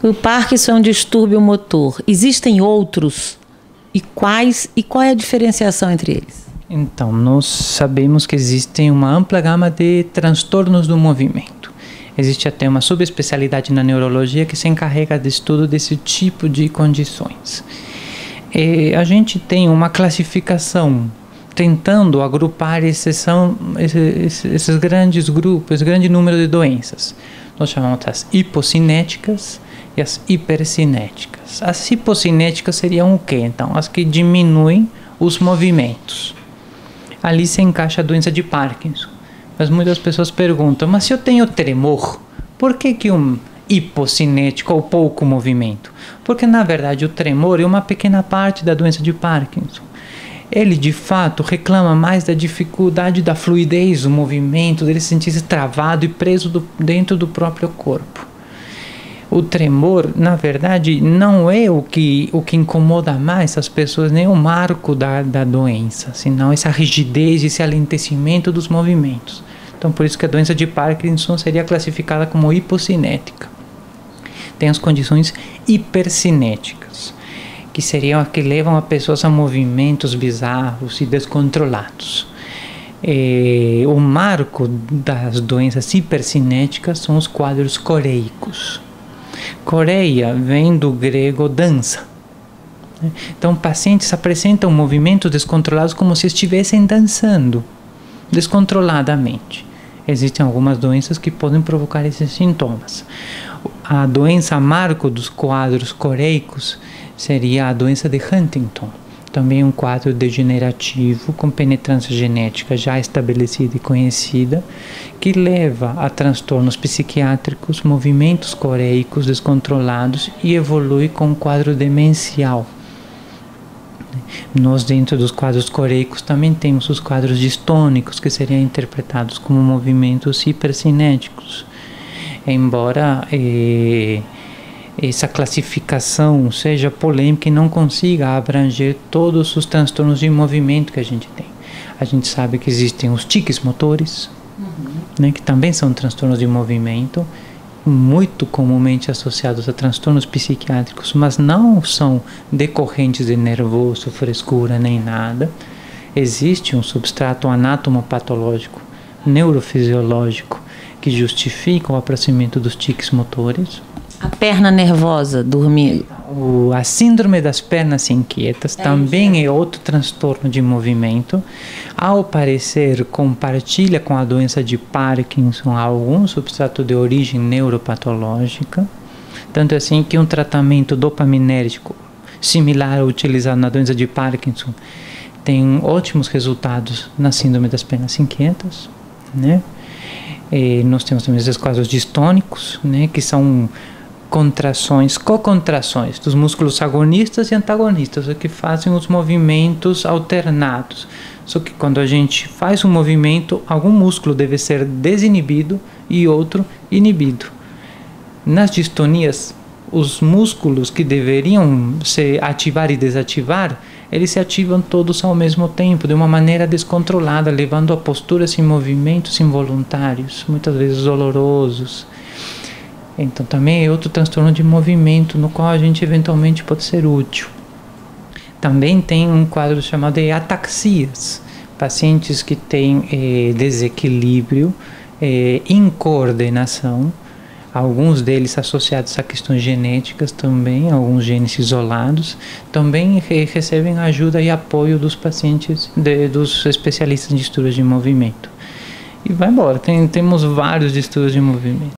O Parkinson é um distúrbio motor. Existem outros? E quais? E qual é a diferenciação entre eles? Então, nós sabemos que existe uma ampla gama de transtornos do movimento. Existe até uma subespecialidade na neurologia que se encarrega do estudo desse tipo de condições. A gente tem uma classificação tentando agrupar esses grandes grupos, esse grande número de doenças. Nós chamamos as hipocinéticas e as hipercinéticas. As hipocinéticas seriam o quê? Então, as que diminuem os movimentos. Ali se encaixa a doença de Parkinson. Mas muitas pessoas perguntam, mas se eu tenho tremor, por que um hipocinético ou pouco movimento? Porque na verdade o tremor é uma pequena parte da doença de Parkinson. Ele de fato reclama mais da dificuldade da fluidez do movimento, dele se sentir travado e preso dentro do próprio corpo. O tremor, na verdade, não é o que incomoda mais as pessoas, nem o marco da doença, senão essa rigidez, esse alentecimento dos movimentos. Então, por isso que a doença de Parkinson seria classificada como hipocinética. Tem as condições hipercinéticas, que seriam as que levam a pessoas a movimentos bizarros e descontrolados. O marco das doenças hipercinéticas são os quadros coreicos. Coreia vem do grego dança. Então, pacientes apresentam movimentos descontrolados como se estivessem dançando, descontroladamente. Existem algumas doenças que podem provocar esses sintomas. A doença marco dos quadros coreicos seria a doença de Huntington. Também um quadro degenerativo com penetrância genética já estabelecida e conhecida, que leva a transtornos psiquiátricos, movimentos coreicos descontrolados e evolui com um quadro demencial. Nós, dentro dos quadros coreicos, também temos os quadros distônicos, que seriam interpretados como movimentos hipercinéticos. Embora essa classificação seja polêmica e não consiga abranger todos os transtornos de movimento que a gente tem. A gente sabe que existem os tiques motores, né, que também são transtornos de movimento, muito comumente associados a transtornos psiquiátricos, mas não são decorrentes de nervoso, frescura, nem nada. Existe um substrato anatomopatológico, neurofisiológico, que justifica o aparecimento dos tiques motores. A perna nervosa, dormir. A síndrome das pernas inquietas também é outro transtorno de movimento. Ao parecer, compartilha com a doença de Parkinson algum substrato de origem neuropatológica. Tanto assim que um tratamento dopaminérgico similar ao utilizado na doença de Parkinson tem ótimos resultados na síndrome das pernas inquietas, né? Nós temos também esses quadros distônicos, né, que são contrações, cocontrações dos músculos agonistas e antagonistas, que fazem os movimentos alternados. Só que quando a gente faz um movimento, algum músculo deve ser desinibido e outro inibido. Nas distonias, os músculos que deveriam se ativar e desativar, eles se ativam todos ao mesmo tempo, de uma maneira descontrolada, levando a posturas e movimentos involuntários, muitas vezes dolorosos. Então também é outro transtorno de movimento no qual a gente eventualmente pode ser útil. Também tem um quadro chamado de ataxias, pacientes que têm desequilíbrio, incoordenação, alguns deles associados a questões genéticas também, alguns genes isolados, também recebem ajuda e apoio dos pacientes, dos especialistas em distúrbios de movimento. E vai embora, temos vários distúrbios de movimento.